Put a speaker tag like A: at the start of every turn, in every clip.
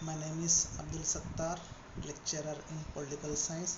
A: My name is Abdul Sattar, lecturer in Political Science,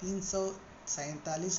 A: 347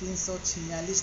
A: 346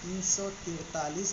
A: 343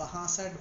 A: 62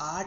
A: 8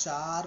A: 4,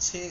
A: 6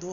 A: 2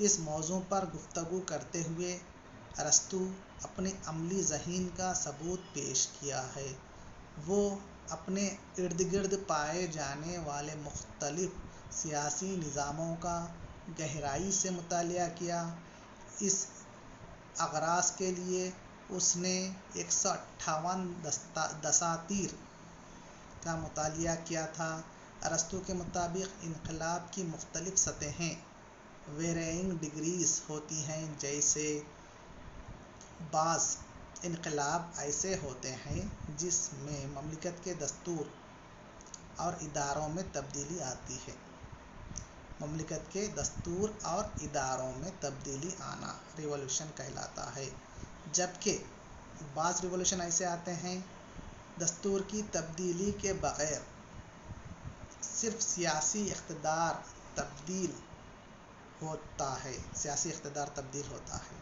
A: اس موضوع پر گفتگو کرتے ہوئے ارسطو اپنے عملی ذہین کا ثبوت پیش کیا ہے۔ وہ اپنے ارد گرد پائے جانے والے مختلف سیاسی نظاموں کا گہرائی سے مطالعہ کیا۔ اس اغراض کے لیے اس نے 158 دساتیر کا مطالعہ کیا تھا۔ ارسطو کے مطابق انقلاب کی مختلف سطحیں ویرینگ ڈگریز ہوتی ہیں، جیسے بعض انقلاب ایسے ہوتے ہیں جس میں مملکت کے دستور اور اداروں میں تبدیلی آتی ہے۔ مملکت کے دستور اور اداروں میں تبدیلی آنا ریولوشن کہلاتا ہے، جبکہ بعض ریولوشن ایسے آتے ہیں دستور کی تبدیلی کے بغیر صرف سیاسی اقتدار تبدیل ہوتا ہے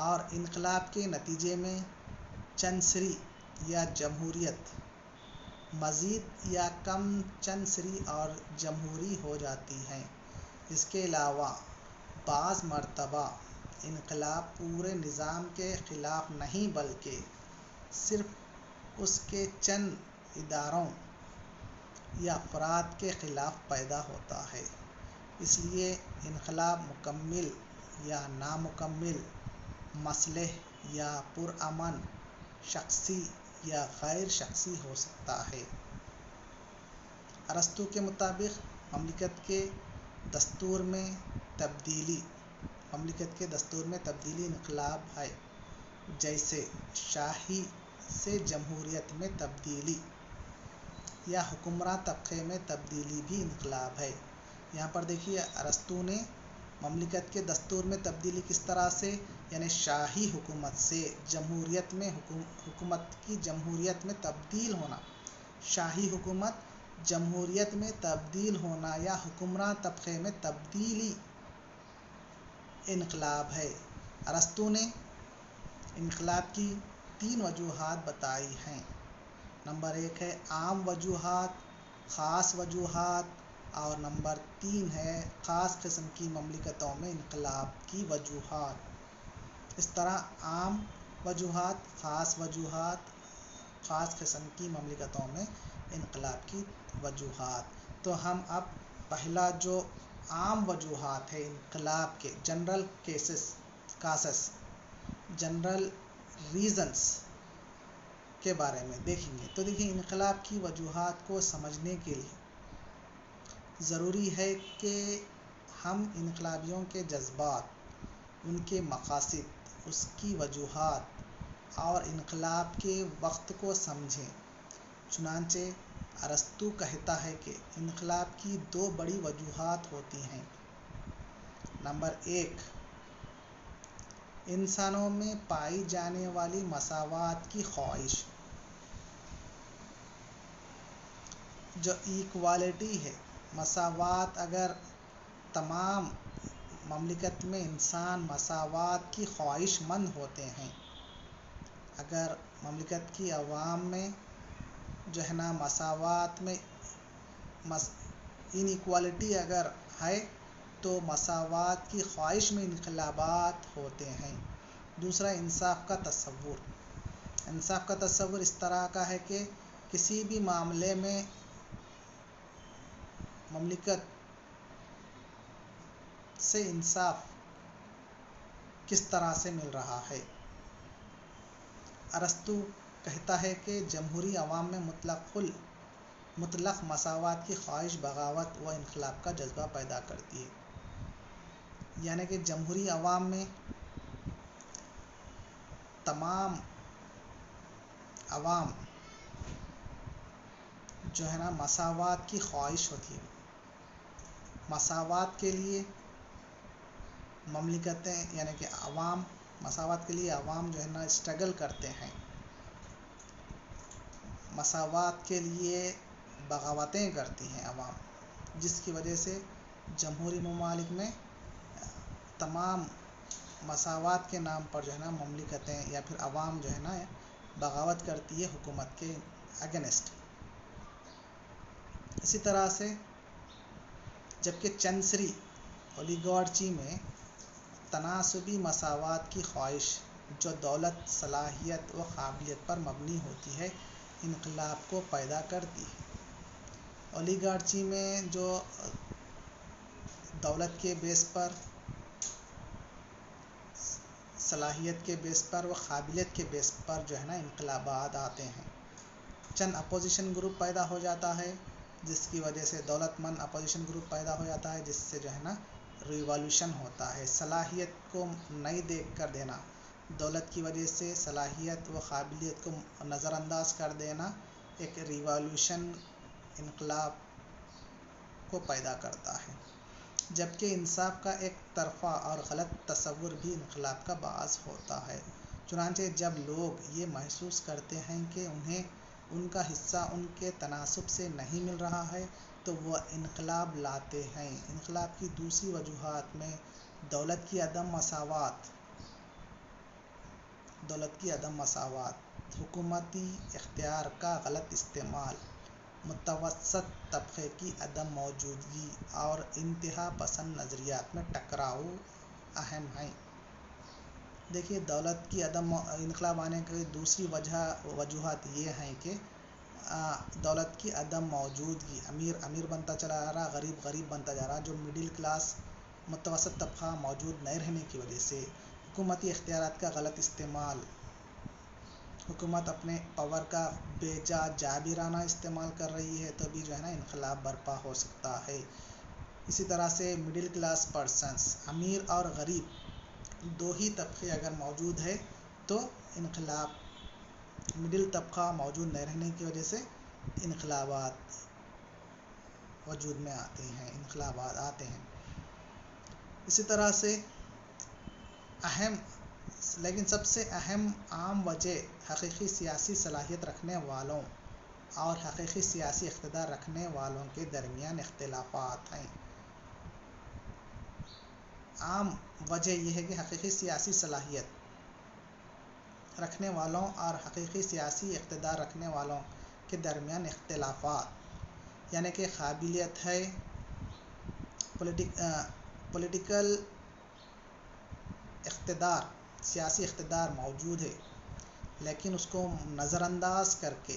A: اور انقلاب کے نتیجے میں چنسری یا جمہوریت مزید یا کم چنسری اور جمہوری ہو جاتی ہے۔ اس کے علاوہ بعض مرتبہ انقلاب پورے نظام کے خلاف نہیں بلکہ صرف اس کے چند اداروں یا افراد کے خلاف پیدا ہوتا ہے۔ اس لیے انقلاب مکمل یا نامکمل، مصلح یا پرامن، شخصی یا غیر شخصی ہو سکتا ہے۔ ارسطو کے مطابق مملکت کے دستور میں تبدیلی انقلاب ہے، جیسے شاہی سے جمہوریت میں تبدیلی یا حکمراں طبقے میں تبدیلی بھی انقلاب ہے۔ یہاں پر دیکھیے ارسطو نے مملکت کے دستور میں تبدیلی کس طرح سے، یعنی شاہی حکومت سے جمہوریت میں جمہوریت میں تبدیل ہونا، شاہی حکومت جمہوریت میں تبدیل ہونا یا حکمراں طبقے میں تبدیلی انقلاب ہے۔ ارسطو نے انقلاب کی 3 وجوہات بتائی ہیں۔ نمبر 1 ہے عام وجوہات، خاص وجوہات، اور نمبر 3 ہے خاص قسم کی مملکتوں میں انقلاب کی وجوہات۔ اس طرح عام وجوہات، خاص قسم کی مملکتوں میں انقلاب کی وجوہات۔ تو ہم اب پہلا جو عام وجوہات ہے انقلاب کے، جنرل ریزنز کے بارے میں دیکھیں گے۔ تو دیکھیں انقلاب کی وجوہات کو سمجھنے کے لیے ضروری ہے کہ ہم انقلابیوں کے جذبات، ان کے مقاصد، اس کی وجوہات اور انقلاب کے وقت کو سمجھیں۔ چنانچہ ارسطو کہتا ہے کہ انقلاب کی 2 بڑی وجوہات ہوتی ہیں۔ نمبر 1 انسانوں میں پائی جانے والی مساوات کی خواہش، جو ایکوالٹی ہے، مساوات۔ اگر تمام مملکت میں انسان مساوات کی خواہش مند ہوتے ہیں، اگر مملکت کی عوام میں جو ہے نا مساوات میں انیکوالٹی اگر ہے تو مساوات کی خواہش میں انقلابات ہوتے ہیں۔ دوسرا انصاف کا تصور۔ انصاف کا تصور اس طرح کا ہے کہ کسی بھی معاملے میں مملکت سے انصاف کس طرح سے مل رہا ہے۔ ارسطو کہتا ہے کہ جمہوری عوام میں مطلق مساوات کی خواہش بغاوت و انقلاب کا جذبہ پیدا کرتی ہے۔ یعنی کہ جمہوری عوام میں تمام عوام جو ہے نا مساوات کی خواہش ہوتی ہے۔ مساوات کے لیے مملکتیں یعنی کہ مساوات کے لیے عوام جو ہے نا اسٹرگل کرتے ہیں، مساوات کے لیے بغاوتیں کرتی ہیں عوام، جس کی وجہ سے جمہوری ممالک میں تمام مساوات کے نام پر جو ہے نا مملکتیں یا پھر عوام جو ہے نا بغاوت کرتی ہے حکومت کے اگینسٹ۔ اسی طرح سے جبکہ چنسری اولیگارچی میں تناسبی مساوات کی خواہش جو دولت، صلاحیت و قابلیت پر مبنی ہوتی ہے، انقلاب کو پیدا کرتی ہے۔ اولیگارچی میں جو دولت کے بیس پر، صلاحیت کے بیس پر و قابلیت کے بیس پر جو ہے نا انقلابات آتے ہیں۔ چند اپوزیشن گروپ پیدا ہو جاتا ہے، جس کی وجہ سے دولت مند اپوزیشن گروپ پیدا ہو جاتا ہے، جس سے جو ہے نا ریوالوشن ہوتا ہے۔ صلاحیت کو نہیں دیکھ کر دینا، دولت کی وجہ سے صلاحیت و قابلیت کو نظر انداز کر دینا ایک ریوالوشن، انقلاب کو پیدا کرتا ہے۔ جبکہ انصاف کا ایک طرفہ اور غلط تصور بھی انقلاب کا باعث ہوتا ہے۔ چنانچہ جب لوگ یہ محسوس کرتے ہیں کہ انہیں ان کا حصہ ان کے تناسب سے نہیں مل رہا ہے تو وہ انقلاب لاتے ہیں۔ انقلاب کی دوسری وجوہات میں دولت کی عدم مساوات، حکومتی اختیار کا غلط استعمال، متوسط طبقے کی عدم موجودگی اور انتہا پسند نظریات میں ٹکراؤ اہم ہیں۔ دیکھیے، دولت کی انقلاب آنے کی دوسری وجوہات یہ ہیں کہ دولت کی عدم موجودگی، امیر امیر بنتا چلا جا رہا، غریب غریب بنتا جا رہا، جو مڈل کلاس، متوسط طبقہ موجود نہیں رہنے کی وجہ سے، حکومتی اختیارات کا غلط استعمال، حکومت اپنے پاور کا بے جا جابرانہ استعمال کر رہی ہے تو بھی جو ہے نا انقلاب برپا ہو سکتا ہے۔ اسی طرح سے مڈل کلاس پرسنس، امیر اور غریب دو ہی طبقے اگر موجود ہے تو انقلاب، مڈل طبقہ موجود نہیں رہنے کی وجہ سے انقلابات وجود میں آتے ہیں، انقلابات آتے ہیں۔ اسی طرح سے لیکن سب سے اہم عام وجہ حقیقی سیاسی صلاحیت رکھنے والوں اور حقیقی سیاسی اقتدار رکھنے والوں کے درمیان اختلافات ہیں۔ عام وجہ یہ ہے کہ حقیقی سیاسی صلاحیت رکھنے والوں اور حقیقی سیاسی اقتدار رکھنے والوں کے درمیان اختلافات، یعنی کہ قابلیت ہے، پولیٹیکل اقتدار، سیاسی اقتدار موجود ہے، لیکن اس کو نظر انداز کر کے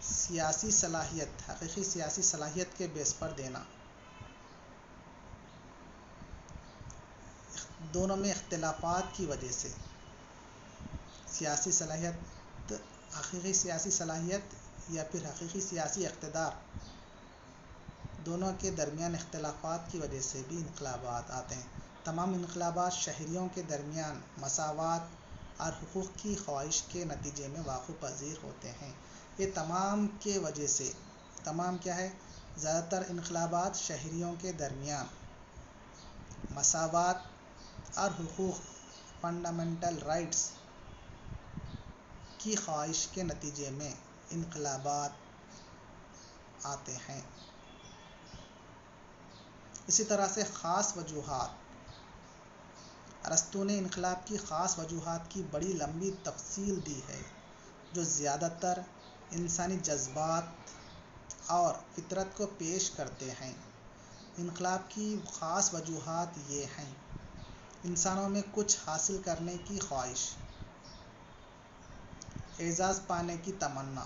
A: سیاسی صلاحیت، حقیقی سیاسی صلاحیت کے بیس پر دینا، دونوں میں اختلافات کی وجہ سے سیاسی صلاحیت، حقیقی سیاسی صلاحیت یا پھر حقیقی سیاسی اقتدار، دونوں کے درمیان اختلافات کی وجہ سے بھی انقلابات آتے ہیں۔ تمام انقلابات شہریوں کے درمیان مساوات اور حقوق کی خواہش کے نتیجے میں وقوع پذیر ہوتے ہیں۔ یہ تمام کے وجہ سے، تمام کیا ہے؟ زیادہ تر انقلابات شہریوں کے درمیان مساوات اور حقوق، فنڈامنٹل رائٹس کی خواہش کے نتیجے میں انقلابات آتے ہیں۔ اسی طرح سے خاص وجوہات، ارسطو نے انقلاب کی خاص وجوہات کی بڑی لمبی تفصیل دی ہے جو زیادہ تر انسانی جذبات اور فطرت کو پیش کرتے ہیں۔ انقلاب کی خاص وجوہات یہ ہیں: انسانوں میں کچھ حاصل کرنے کی خواہش، اعزاز پانے کی تمنا،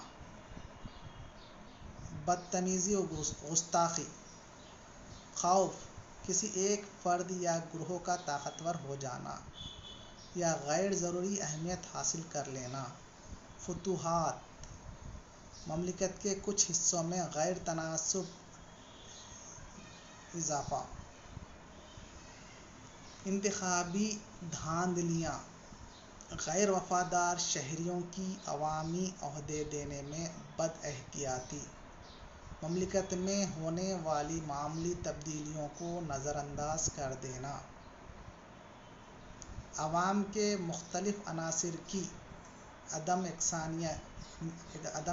A: بدتمیزی و گستاخی، خوف، کسی ایک فرد یا گروہ کا طاقتور ہو جانا یا غیر ضروری اہمیت حاصل کر لینا، فتوحات، مملکت کے کچھ حصوں میں غیر تناسب اضافہ، انتخابی دھاندلیاں، غیر وفادار شہریوں کی عوامی عہدے دینے میں بد احتیاطی، مملکت میں ہونے والی معمولی تبدیلیوں کو نظر انداز کر دینا، عوام کے مختلف عناصر کی عدم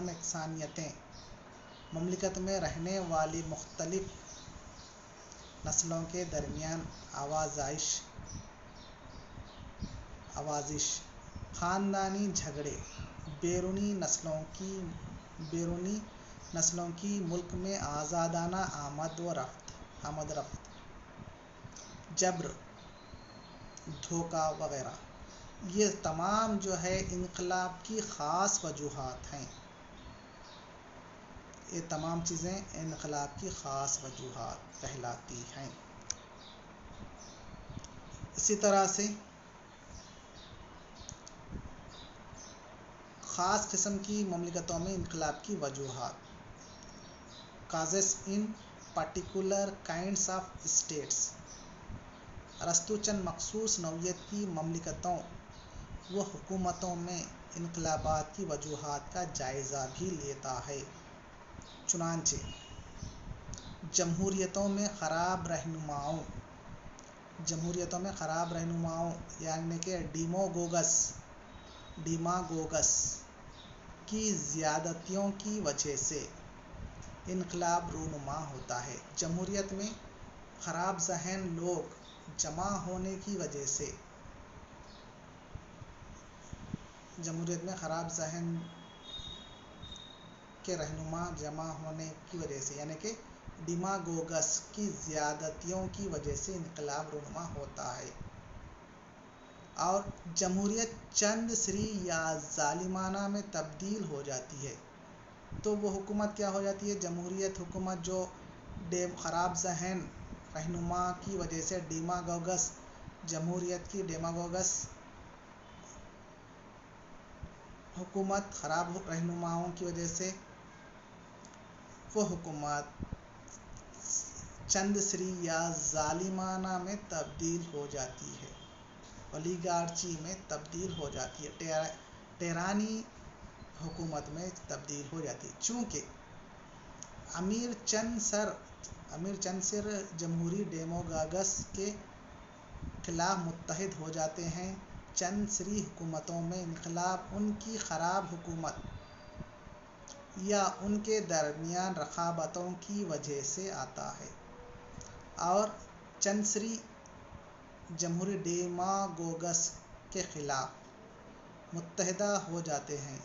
A: یکسانیتیں، مملکت میں رہنے والی مختلف نسلوں کے درمیان آوازش، خاندانی جھگڑے، بیرونی نسلوں کی ملک میں آزادانہ آمد و رفت، جبر، دھوکہ وغیرہ، یہ تمام جو ہے انقلاب کی خاص وجوہات ہیں. یہ تمام چیزیں انقلاب کی خاص وجوہات کہلاتی ہیں. اسی طرح سے خاص قسم کی مملکتوں میں انقلاب کی وجوہات. Causes in particular kinds of states. ارسطو چند مخصوص نوعیت کی مملکتوں و حکومتوں میں انقلابات کی وجوہات کا جائزہ بھی لیتا ہے. چنانچہ جمہوریتوں میں خراب رہنماؤں یعنی کہ ڈیماگوگس کی زیادتیوں کی وجہ سے انقلاب رونما ہوتا ہے. جمہوریت میں خراب ذہن لوگ جمع ہونے کی وجہ سے کے رہنما جمع ہونے کی وجہ سے یعنی کہ ڈیماگوگس کی زیادتیوں کی وجہ سے انقلاب رونما ہوتا ہے. اور جمہوریت چند سری یا ظالمانہ میں تبدیل ہو جاتی ہے تو وہ حکومت کیا ہو جاتی ہے؟ جمہوریت حکومت جو خراب ذہن رہنما کی وجہ سے جمہوریت کی ڈیماگوگس حکومت خراب رہنماؤں کی وجہ سے وہ حکومت چند سری یا ظالمانہ میں تبدیل ہو جاتی ہے، اولیگارچی میں تبدیل ہو جاتی ہے، ٹیرانی حکومت میں تبدیل ہو جاتی ہے. چونکہ امیر چند سر جمہوری ڈیماگوگس کے خلاف متحد ہو جاتے ہیں. چند سری حکومتوں میں انقلاب ان کی خراب حکومت یا ان کے درمیان رقابتوں کی وجہ سے آتا ہے، اور چند سری جمہوری ڈیماگوگس کے خلاف متحدہ ہو جاتے ہیں.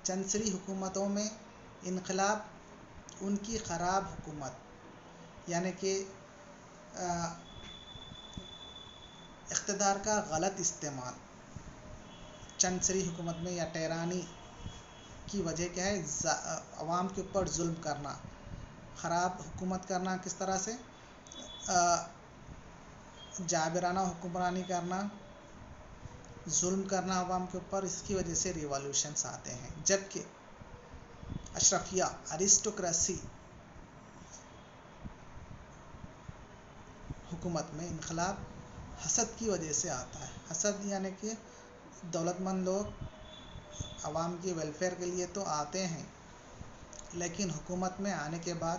A: چند سری حکومتوں میں انقلاب ان کی خراب حکومت یعنی کہ اقتدار کا غلط استعمال، چند سری حکومت میں یا ٹیرانی کی وجہ کیا ہے؟ عوام کے اوپر ظلم کرنا، خراب حکومت کرنا. کس طرح سے؟ جابرانہ حکمرانی کرنا، ظلم کرنا عوام کے اوپر. اس کی وجہ سے ریوالوشنس آتے ہیں. جبکہ اشرفیہ ارسٹوکریسی حکومت میں انقلاب حسد کی وجہ سے آتا ہے. حسد یعنی کہ دولت مند لوگ عوام کی ویلفیئر کے لیے تو آتے ہیں، لیکن حکومت میں آنے کے بعد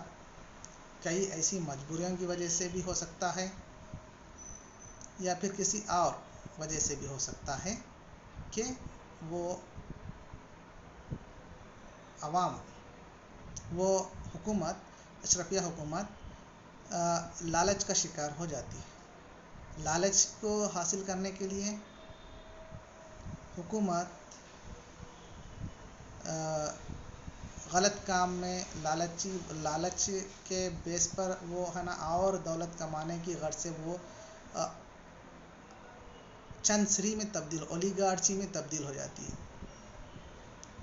A: کئی ایسی مجبوریوں کی وجہ سے بھی ہو سکتا ہے یا پھر کسی اور وجہ سے بھی ہو سکتا ہے کہ وہ حکومت اشرفیہ حکومت لالچ کا شکار ہو جاتی ہے. لالچ کو حاصل کرنے کے لیے حکومت غلط کام میں لالچ کے بیس پر وہ ہے نا اور دولت کمانے کی غرض سے وہ چند سری میں اولیگارچی میں تبدیل ہو جاتی ہے،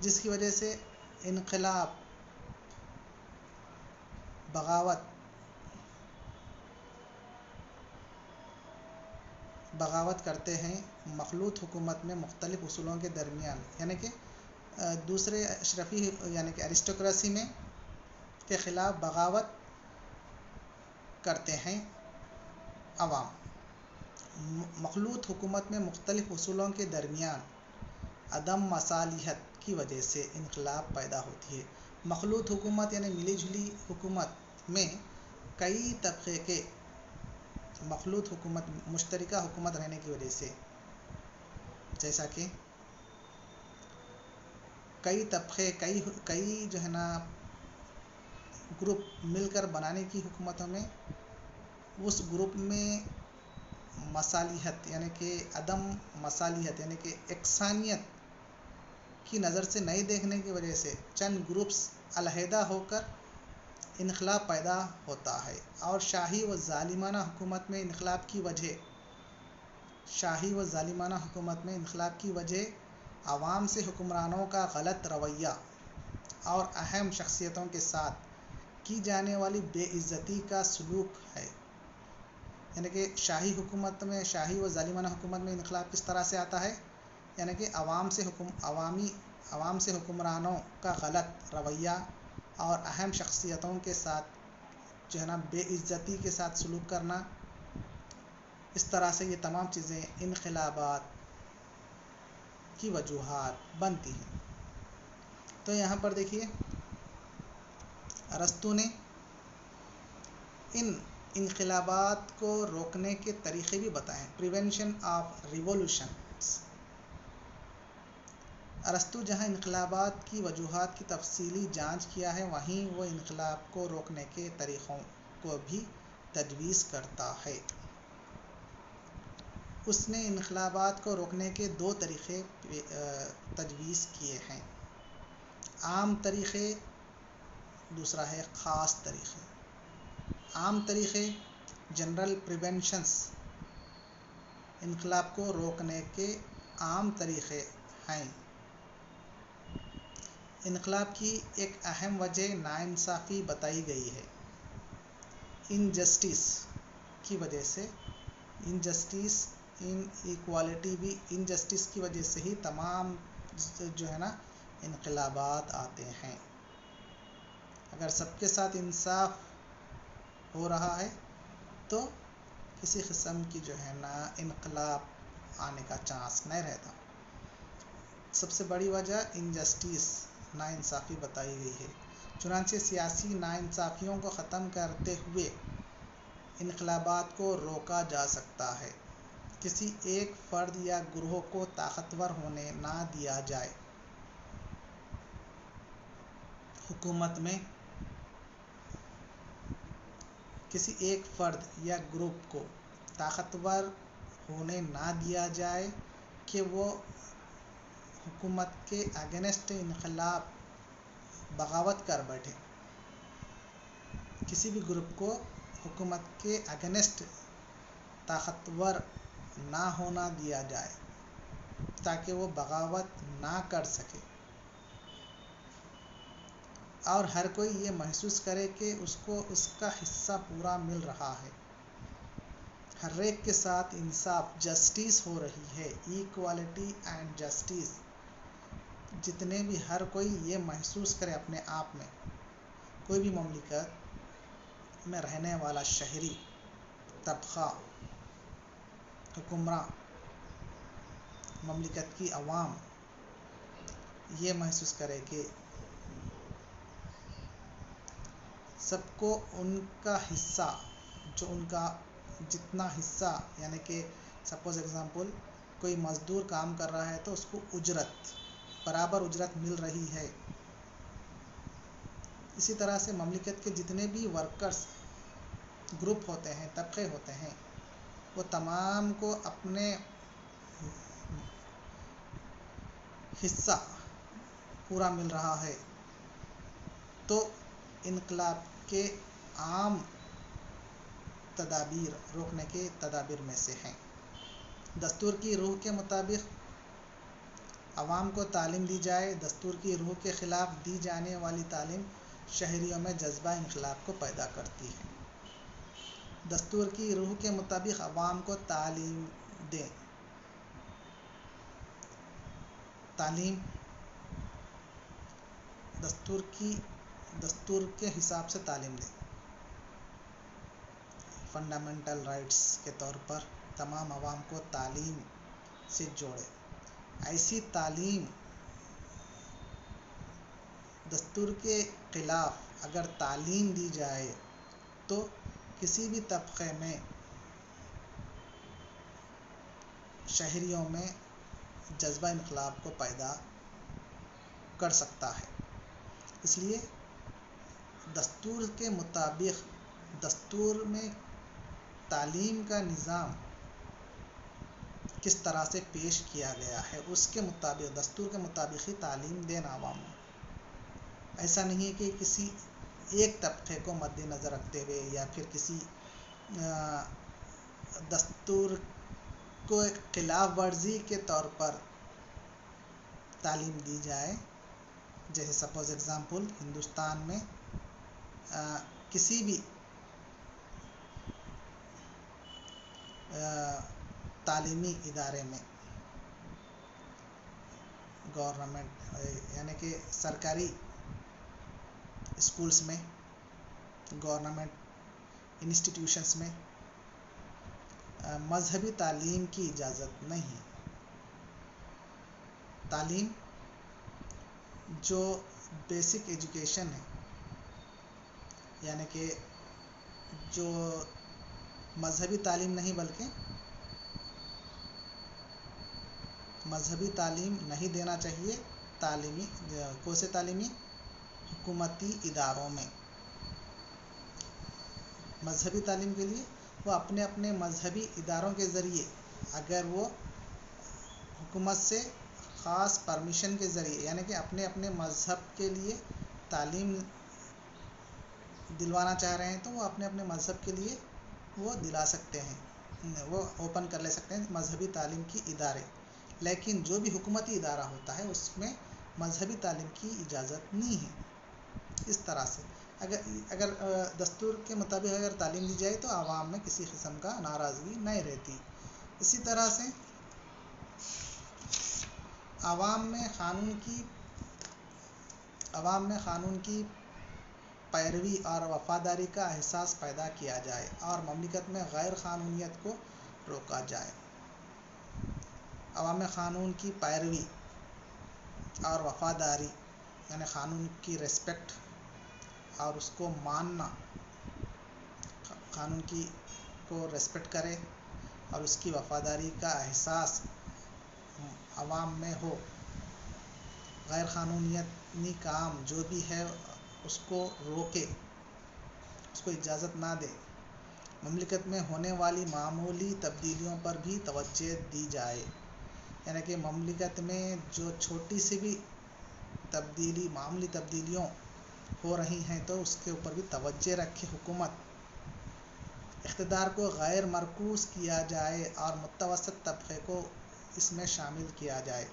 A: جس کی وجہ سے انقلاب، بغاوت کرتے ہیں مخلوط حکومت میں مختلف اصولوں کے درمیان، یعنی کہ دوسرے اشرفی یعنی کہ ارسٹوکریسی میں کے خلاف بغاوت کرتے ہیں عوام. مخلوط حکومت میں مختلف اصولوں کے درمیان عدم مصالحت کی وجہ سے انقلاب پیدا ہوتی ہے. مخلوط حکومت یعنی ملی جلی حکومت میں کئی طبقے کے مشترکہ حکومت رہنے کی وجہ سے، جیسا کہ کئی طبقے کئی جو ہے نا گروپ مل کر بنانے کی حکومتوں میں اس گروپ میں مصالحت یعنی کہ عدم مصالحت یعنی کہ یکسانیت کی نظر سے نہیں دیکھنے کی وجہ سے چند گروپس علیحدہ ہو کر انقلاب پیدا ہوتا ہے. اور شاہی و ظالمانہ حکومت میں انقلاب کی وجہ شاہی و ظالمانہ حکومت میں انقلاب کی وجہ عوام سے حکمرانوں کا غلط رویہ اور اہم شخصیتوں کے ساتھ کی جانے والی بے عزتی کا سلوک ہے۔ یعنی کہ شاہی و ظالمانہ حکومت میں انقلاب کس طرح سے آتا ہے؟ یعنی کہ عوام سے حکمرانوں کا غلط رویہ اور اہم شخصیتوں کے ساتھ جو ہے نا بے عزتی کے ساتھ سلوک کرنا، اس طرح سے یہ تمام چیزیں انقلابات کی وجوہات بنتی ہیں۔ تو یہاں پر دیکھیے ارسطو نے ان انقلابات کو روکنے کے طریقے بھی بتائے ہیں۔ Prevention of ریولوشنز۔ ارسطو جہاں انقلابات کی وجوہات کی تفصیلی جانچ کیا ہے، وہیں وہ انقلاب کو روکنے کے طریقوں کو بھی تجویز کرتا ہے۔ اس نے انقلابات کو روکنے کے 2 طریقے تجویز کیے ہیں: عام طریقے، دوسرا ہے خاص طریقے۔ عام طریقے جنرل پریونشنز انقلاب کو روکنے کے عام طریقے ہیں۔ انقلاب کی ایک اہم وجہ ناانصافی بتائی گئی ہے۔ انجسٹس کی وجہ سے، انجسٹس انجسٹس کی وجہ سے ہی تمام جو ہے نا انقلابات آتے ہیں۔ اگر سب کے ساتھ انصاف ہو رہا ہے تو کسی قسم کی جو ہے نا انقلاب آنے کا چانس نہیں رہتا۔ سب سے بڑی وجہ انجسٹس، ناانصافی بتائی گئی ہے۔ چنانچہ سیاسی ناانصافیوں کو ختم کرتے ہوئے انقلابات کو روکا جا سکتا ہے۔ کسی ایک فرد یا گروہ کو طاقتور ہونے نہ دیا جائے۔ حکومت میں کسی ایک فرد یا گروپ کو طاقتور ہونے نہ دیا جائے کہ وہ حکومت کے اگینسٹ انقلاب بغاوت کر بیٹھے۔ کسی بھی گروپ کو حکومت کے اگینسٹ طاقتور نہ ہونا دیا جائے تاکہ وہ بغاوت نہ کر سکے، اور ہر کوئی یہ محسوس کرے کہ اس کو اس کا حصہ پورا مل رہا ہے۔ ہر ایک کے ساتھ انصاف، جسٹس ہو رہی ہے، ایکوالٹی اینڈ جسٹس۔ جتنے بھی ہر کوئی یہ محسوس کرے اپنے آپ میں، کوئی بھی مملکت میں رہنے والا شہری طبقہ، حکمراں، مملکت کی عوام یہ محسوس کرے کہ سب کو ان کا حصہ، جو ان کا جتنا حصہ، یعنی کہ سپوز ایگزامپل کوئی مزدور کام کر رہا ہے تو اس کو برابر اجرت مل رہی ہے۔ اسی طرح سے مملکت کے جتنے بھی ورکرز گروپ ہوتے ہیں، طبقے ہوتے ہیں، وہ تمام کو اپنے حصہ پورا مل رہا ہے، تو انقلاب کے عام تدابیر روکنے کے تدابیر میں سے ہیں۔ دستور کی روح کے مطابق عوام کو تعلیم دی جائے۔ دستور کی روح کے خلاف دی جانے والی تعلیم شہریوں میں جذبہ انقلاب کو پیدا کرتی ہے۔ دستور کی روح کے مطابق عوام کو تعلیم دیں۔ تعلیم دستور کے حساب سے تعلیم دیں۔ فنڈامنٹل رائٹس کے طور پر تمام عوام کو تعلیم سے جوڑے۔ ایسی تعلیم دستور کے خلاف اگر تعلیم دی جائے تو کسی بھی طبقے میں شہریوں میں جذبہ انقلاب کو پیدا کر سکتا ہے۔ اس لیے دستور کے مطابق، دستور میں تعلیم کا نظام کس طرح سے پیش کیا گیا ہے، اس کے مطابق، دستور کے مطابق ہی تعلیم دینا عوام کو۔ ایسا نہیں کہ کسی ایک طبقے کو مد نظر رکھتے ہوئے یا پھر کسی دستور کو ایک خلاف ورزی کے طور پر تعلیم دی جائے. جیسے سپوز ایگزامپل ہندوستان میں کسی بھی تعلیمی ادارے میں گورنمنٹ یعنی کہ سرکاری اسکولس میں گورنمنٹ انسٹیٹیوشنس میں مذہبی تعلیم کی اجازت نہیں. تعلیم جو بیسک ایجوکیشن ہے یعنی کہ جو مذہبی تعلیم نہیں بلکہ مذہبی تعلیم نہیں دینا چاہیے تعلیمی حکومتی اداروں میں. مذہبی تعلیم کے لیے وہ اپنے اپنے مذہبی اداروں کے ذریعے اگر وہ حکومت سے خاص پرمیشن کے ذریعے یعنی کہ اپنے اپنے مذہب کے لیے تعلیم دلوانا چاہ رہے ہیں تو وہ اپنے اپنے مذہب کے لیے وہ دلا سکتے ہیں, وہ اوپن کر لے سکتے ہیں مذہبی تعلیم کی ادارے. لیکن جو بھی حکومتی ادارہ ہوتا ہے اس میں مذہبی تعلیم کی اجازت نہیں ہے. اس طرح سے اگر دستور کے مطابق اگر تعلیم دی جائے تو عوام میں کسی قسم کا ناراضگی نہیں رہتی. اسی طرح سے عوام میں قانون کی پیروی اور وفاداری کا احساس پیدا کیا جائے اور مملکت میں غیر قانونیت کو روکا جائے. عوام میں قانون کی پیروی اور وفاداری یعنی قانون کی ریسپیکٹ اور اس کو ماننا, قانون کو ریسپیکٹ کرے اور اس کی وفاداری کا احساس عوام میں ہو. غیر قانونی کام جو بھی ہے اس کو روکے, اس کو اجازت نہ دے. مملکت میں ہونے والی معمولی تبدیلیوں پر بھی توجہ دی جائے یعنی کہ مملکت میں جو چھوٹی سی بھی معمولی تبدیلیوں ہو رہی ہیں تو اس کے اوپر بھی توجہ رکھے حکومت. اقتدار کو غیر مرکوز کیا جائے اور متوسط طبقے کو اس میں شامل کیا جائے.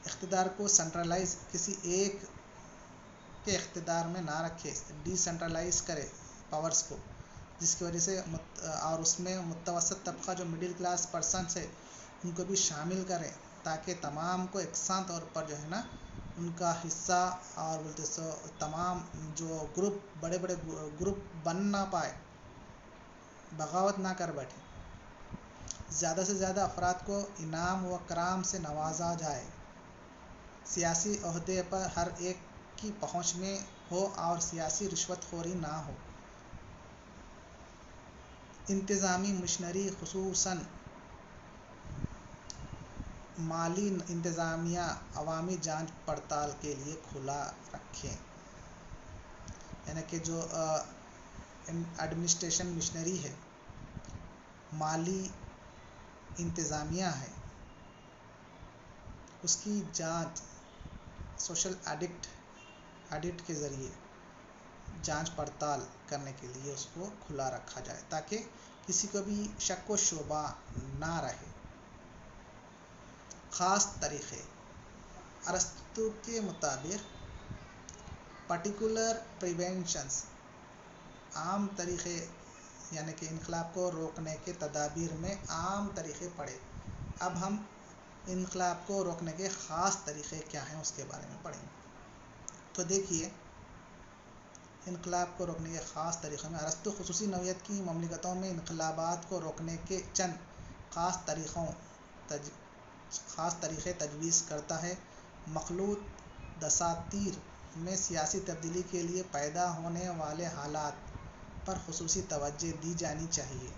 A: اقتدار کو سینٹرلائز کسی ایک کے اقتدار میں نہ رکھے, ڈی سینٹرلائز کرے پاورز کو, جس کی وجہ سے اور اس میں متوسط طبقہ جو مڈل کلاس پرسنس ہے ان کو بھی شامل کرے تاکہ تمام کو یکساں طور پر جو ہے نا ان کا حصہ اور تمام جو بڑے بڑے گروپ بن نہ پائے, بغاوت نہ کر بیٹھے. زیادہ سے زیادہ افراد کو انعام و کرام سے نوازا جائے. سیاسی عہدے پر ہر ایک کی پہنچ میں ہو اور سیاسی رشوت خوری نہ ہو. انتظامی مشنری خصوصاً مالی انتظامیہ عوامی جانچ پڑتال کے لیے کھلا رکھیں یعنی کہ جو ایڈمنسٹریشن مشنری ہے, مالی انتظامیہ ہے, اس کی جانچ سوشل آڈٹ کے ذریعے جانچ پڑتال کرنے کے لیے اس کو کھلا رکھا جائے تاکہ کسی کو بھی شک و شبہ نہ رہے. خاص طریقے ارسطو کے مطابق پرٹیکولر پریونشنز عام طریقے یعنی کہ انقلاب کو روکنے کے تدابیر میں عام طریقے پڑھے. اب ہم انقلاب کو روکنے کے خاص طریقے کیا ہیں اس کے بارے میں پڑھیں. تو دیکھیے, انقلاب کو روکنے کے خاص طریقوں میں ارسطو خصوصی نوعیت کی مملکتوں میں انقلابات کو روکنے کے چند خاص طریقے تجویز کرتا ہے. مخلوط دساتیر میں سیاسی تبدیلی کے لیے پیدا ہونے والے حالات پر خصوصی توجہ دی جانی چاہیے.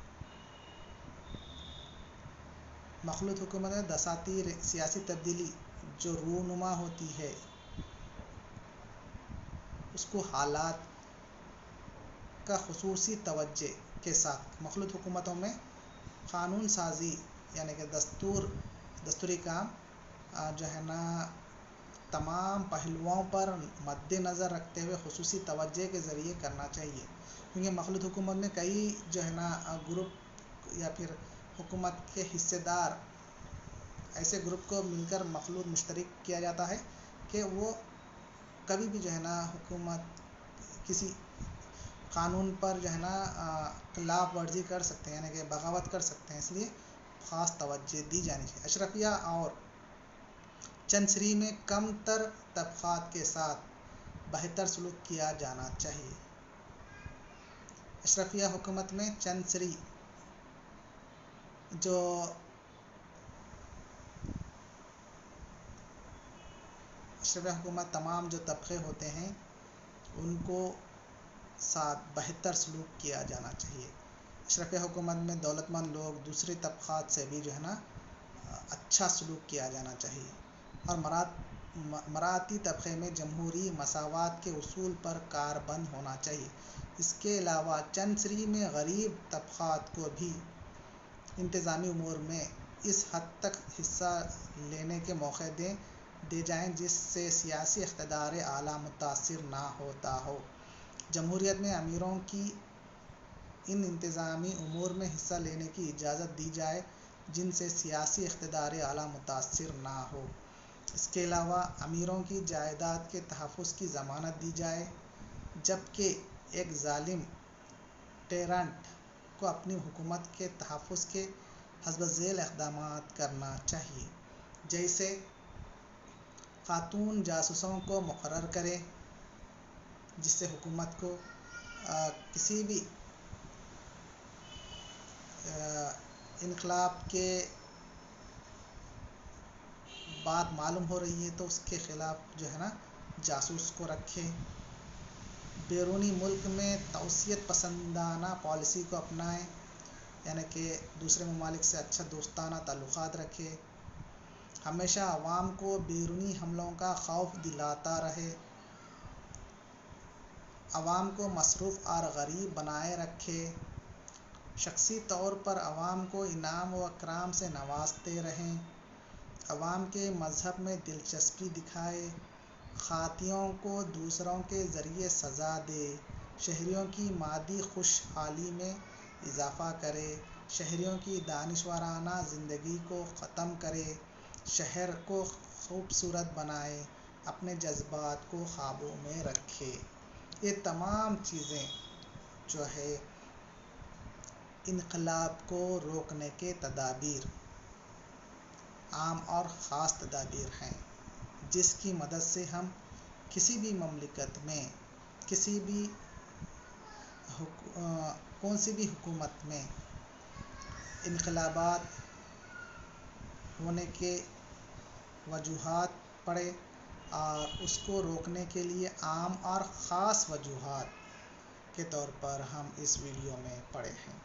A: مخلوط حکومت میں دساتیر سیاسی تبدیلی جو رونما ہوتی ہے اس کو حالات کا خصوصی توجہ کے ساتھ مخلوط حکومتوں میں قانون سازی یعنی کہ دستوری کام جو ہے نا تمام پہلوؤں پر مد نظر رکھتے ہوئے خصوصی توجہ کے ذریعے کرنا چاہیے. کیونکہ مخلوط حکومت میں کئی جو ہے نا گروپ یا پھر حکومت کے حصے دار ایسے گروپ کو مل کر مخلوط مشترک کیا جاتا ہے کہ وہ کبھی بھی جو ہے نا حکومت کسی قانون پر جو ہے نا خلاف ورزی کر سکتے ہیں، یعنی کہ بغاوت کر سکتے ہیں، اس لیے خاص توجہ دی جانی چاہیے۔ اشرفیہ اور چنسری میں کم تر طبقات کے ساتھ بہتر سلوک کیا جانا چاہیے۔ اشرفیہ حکومت میں چنسری جو اشرفیہ حکومت تمام جو طبقے ہوتے ہیں ان کو ساتھ بہتر سلوک کیا جانا چاہیے۔ اشرفیہ حکومت میں دولت مند لوگ دوسرے طبقات سے بھی جو ہے نا اچھا سلوک کیا جانا چاہیے، اور مراعاتی طبقے میں جمہوری مساوات کے اصول پر کاربند ہونا چاہیے۔ اس کے علاوہ چنسری میں غریب طبقات کو بھی انتظامی امور میں اس حد تک حصہ لینے کے موقع دے جائیں جس سے سیاسی اقتدار اعلیٰ متاثر نہ ہوتا ہو۔ جمہوریت میں امیروں کی ان انتظامی امور میں حصہ لینے کی اجازت دی جائے جن سے سیاسی اقتدار اعلیٰ متاثر نہ ہو۔ اس کے علاوہ امیروں کی جائیداد کے تحفظ کی ضمانت دی جائے، جبکہ ایک ظالم ٹیرنٹ کو اپنی حکومت کے تحفظ کے حسب ذیل اقدامات کرنا چاہیے، جیسے خاتون جاسوسوں کو مقرر کرے، جس سے حکومت کو کسی بھی انقلاب کے بات معلوم ہو رہی ہے تو اس کے خلاف جو ہے نا جاسوس کو رکھے۔ بیرونی ملک میں توسیعت پسندانہ پالیسی کو اپنائے، یعنی کہ دوسرے ممالک سے اچھا دوستانہ تعلقات رکھے، ہمیشہ عوام کو بیرونی حملوں کا خوف دلاتا رہے، عوام کو مصروف اور غریب بنائے رکھے، شخصی طور پر عوام کو انعام و اکرام سے نوازتے رہیں، عوام کے مذہب میں دلچسپی دکھائے، خاطیوں کو دوسروں کے ذریعے سزا دے، شہریوں کی مادی خوشحالی میں اضافہ کرے، شہریوں کی دانشورانہ زندگی کو ختم کرے، شہر کو خوبصورت بنائے، اپنے جذبات کو قابو میں رکھے۔ یہ تمام چیزیں جو ہے انقلاب کو روکنے کے تدابیر، عام اور خاص تدابیر ہیں، جس کی مدد سے ہم کسی بھی مملکت میں کسی بھی کون سی بھی حکومت میں انقلابات ہونے کے وجوہات پڑے اور اس کو روکنے کے لیے عام اور خاص وجوہات کے طور پر ہم اس ویڈیو میں پڑھے ہیں۔